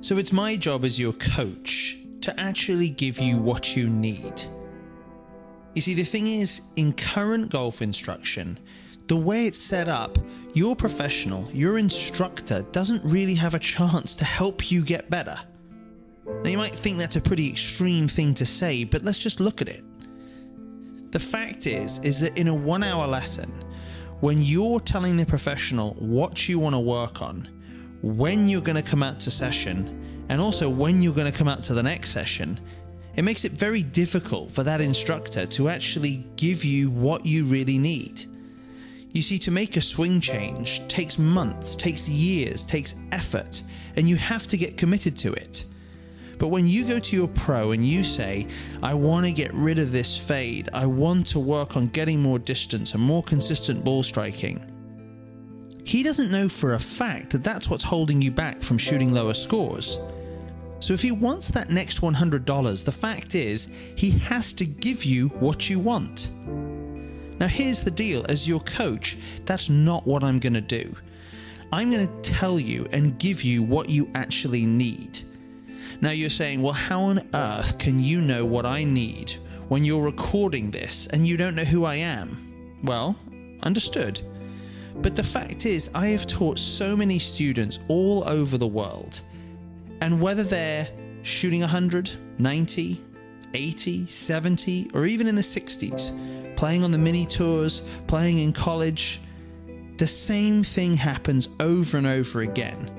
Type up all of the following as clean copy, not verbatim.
So it's my job as your coach to actually give you what you need. You see, the thing is, in current golf instruction, the way it's set up, your professional, your instructor, doesn't really have a chance to help you get better. Now, you might think that's a pretty extreme thing to say, but let's just look at it. The fact is that in a 1 hour lesson, when you're telling the professional what you want to work on, when you're going to come out to session, and also when you're going to come out to the next session, it makes it very difficult for that instructor to actually give you what you really need. You see, to make a swing change takes months, takes years, takes effort, and you have to get committed to it. But when you go to your pro and you say, I want to get rid of this fade, I want to work on getting more distance and more consistent ball striking, he doesn't know for a fact that that's what's holding you back from shooting lower scores. So if he wants that next $100, the fact is, he has to give you what you want. Now here's the deal, as your coach, that's not what I'm going to do. I'm going to tell you and give you what you actually need. Now you're saying, well, how on earth can you know what I need when you're recording this and you don't know who I am? Well, understood. But the fact is, I have taught so many students all over the world, and whether they're shooting 100, 90, 80, 70, or even in the 60s, playing on the mini tours, playing in college, the same thing happens over and over again.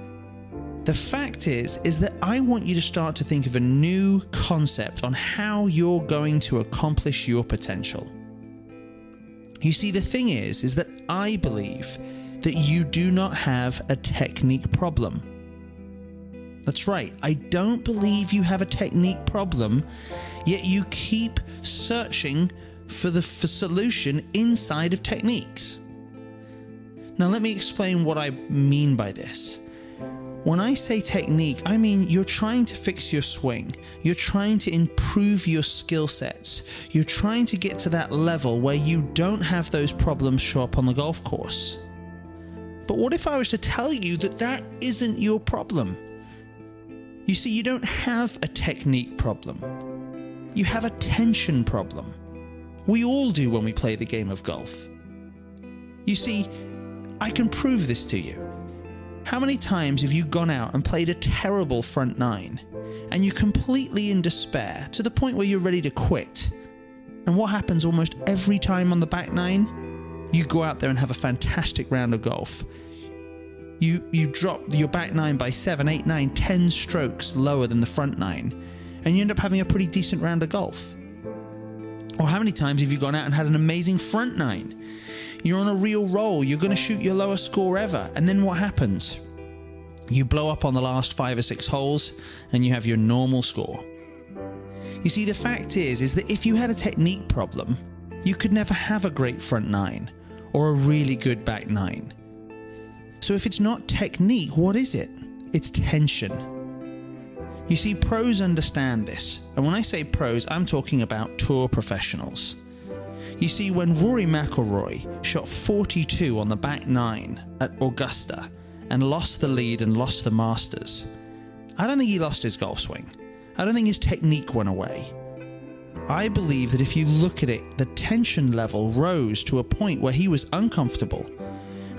The fact is that I want you to start to think of a new concept on how you're going to accomplish your potential. You see, the thing is that I believe that you do not have a technique problem. That's right, I don't believe you have a technique problem, yet you keep searching for the solution inside of techniques. Now let me explain what I mean by this. When I say technique, I mean you're trying to fix your swing, you're trying to improve your skill sets, you're trying to get to that level where you don't have those problems show up on the golf course. But what if I was to tell you that that isn't your problem? You see, you don't have a technique problem. You have a tension problem. We all do when we play the game of golf. You see, I can prove this to you. How many times have you gone out and played a terrible front nine, and you're completely in despair to the point where you're ready to quit? And what happens almost every time on the back nine? You go out there and have a fantastic round of golf. You drop your back nine by 7, 8, 9, 10 strokes lower than the front nine, and you end up having a pretty decent round of golf. Or how many times have you gone out and had an amazing front nine? You're on a real roll, you're going to shoot your lowest score ever, and then what happens? You blow up on the last 5 or 6 holes, and you have your normal score. You see, the fact is that if you had a technique problem, you could never have a great front nine, or a really good back nine. So if it's not technique, what is it? It's tension. You see, pros understand this, and when I say pros, I'm talking about tour professionals. You see, when Rory McIlroy shot 42 on the back nine at Augusta and lost the lead and lost the Masters, I don't think he lost his golf swing. I don't think his technique went away. I believe that if you look at it, the tension level rose to a point where he was uncomfortable.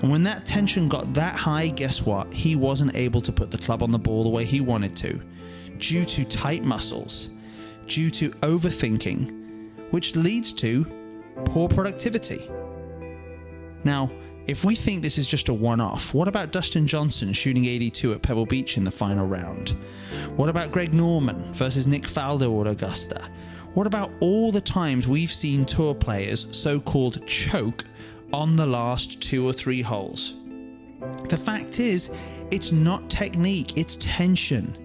And when that tension got that high, guess what? He wasn't able to put the club on the ball the way he wanted to, due to tight muscles, due to overthinking, which leads to poor productivity. Now, if we think this is just a one-off, what about Dustin Johnson shooting 82 at Pebble Beach in the final round? What about Greg Norman versus Nick Faldo at Augusta? What about all the times we've seen tour players so-called choke on the last 2 or 3 holes? The fact is, it's not technique, it's tension.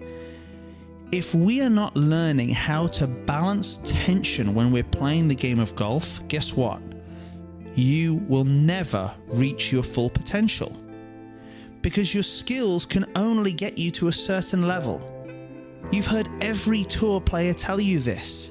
If we are not learning how to balance tension when we're playing the game of golf, guess what? You will never reach your full potential, because your skills can only get you to a certain level. You've heard every tour player tell you this.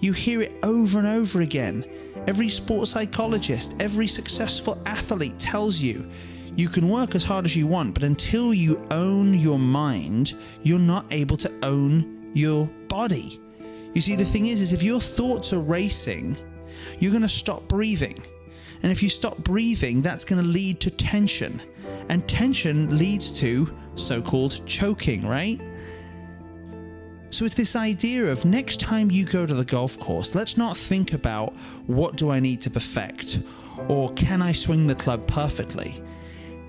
You hear it over and over again. Every sports psychologist, every successful athlete tells you, You can work as hard as you want, but until you own your mind, you're not able to own your body. You see, the thing is if your thoughts are racing, you're going to stop breathing. And if you stop breathing, that's going to lead to tension. And tension leads to so-called choking, right? So it's this idea of next time you go to the golf course, let's not think about what do I need to perfect or can I swing the club perfectly.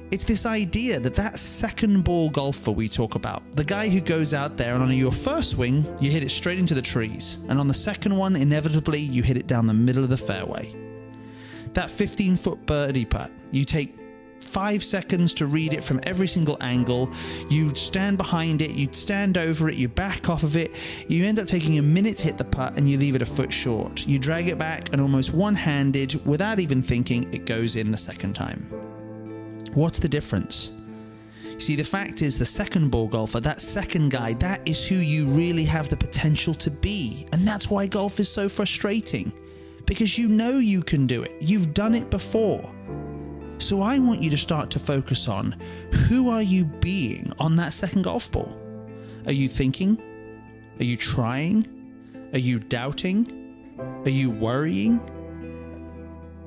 It's this idea that second ball golfer we talk about, the guy who goes out there and on your first swing, you hit it straight into the trees. And on the second one, inevitably, you hit it down the middle of the fairway. That 15-foot birdie putt, you take 5 seconds to read it from every single angle. You stand behind it, you stand over it, you back off of it. You end up taking a minute to hit the putt and you leave it a foot short. You drag it back and almost one-handed, without even thinking, it goes in the second time. What's the difference? See, the fact is the second ball golfer, that second guy, that is who you really have the potential to be. And that's why golf is so frustrating. Because you know you can do it. You've done it before. So I want you to start to focus on who are you being on that second golf ball? Are you thinking? Are you trying? Are you doubting? Are you worrying?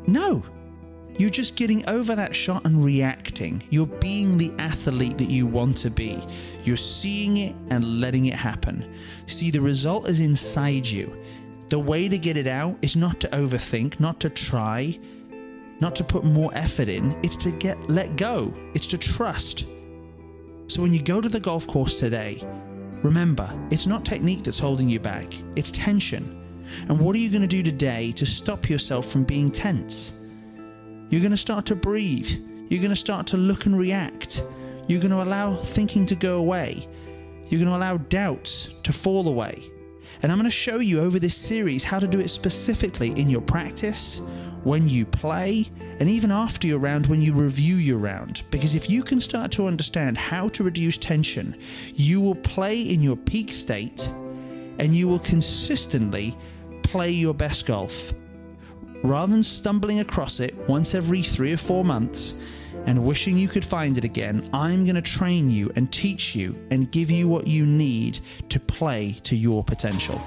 No. You're just getting over that shot and reacting. You're being the athlete that you want to be. You're seeing it and letting it happen. See, the result is inside you. The way to get it out is not to overthink, not to try, not to put more effort in. It's to let go. It's to trust. So when you go to the golf course today, remember, it's not technique that's holding you back. It's tension. And what are you going to do today to stop yourself from being tense? You're going to start to breathe. You're going to start to look and react. You're going to allow thinking to go away. You're going to allow doubts to fall away. And I'm going to show you over this series how to do it specifically in your practice, when you play, and even after your round when you review your round. Because if you can start to understand how to reduce tension, you will play in your peak state and you will consistently play your best golf. Rather than stumbling across it once every 3 or 4 months and wishing you could find it again, I'm going to train you and teach you and give you what you need to play to your potential.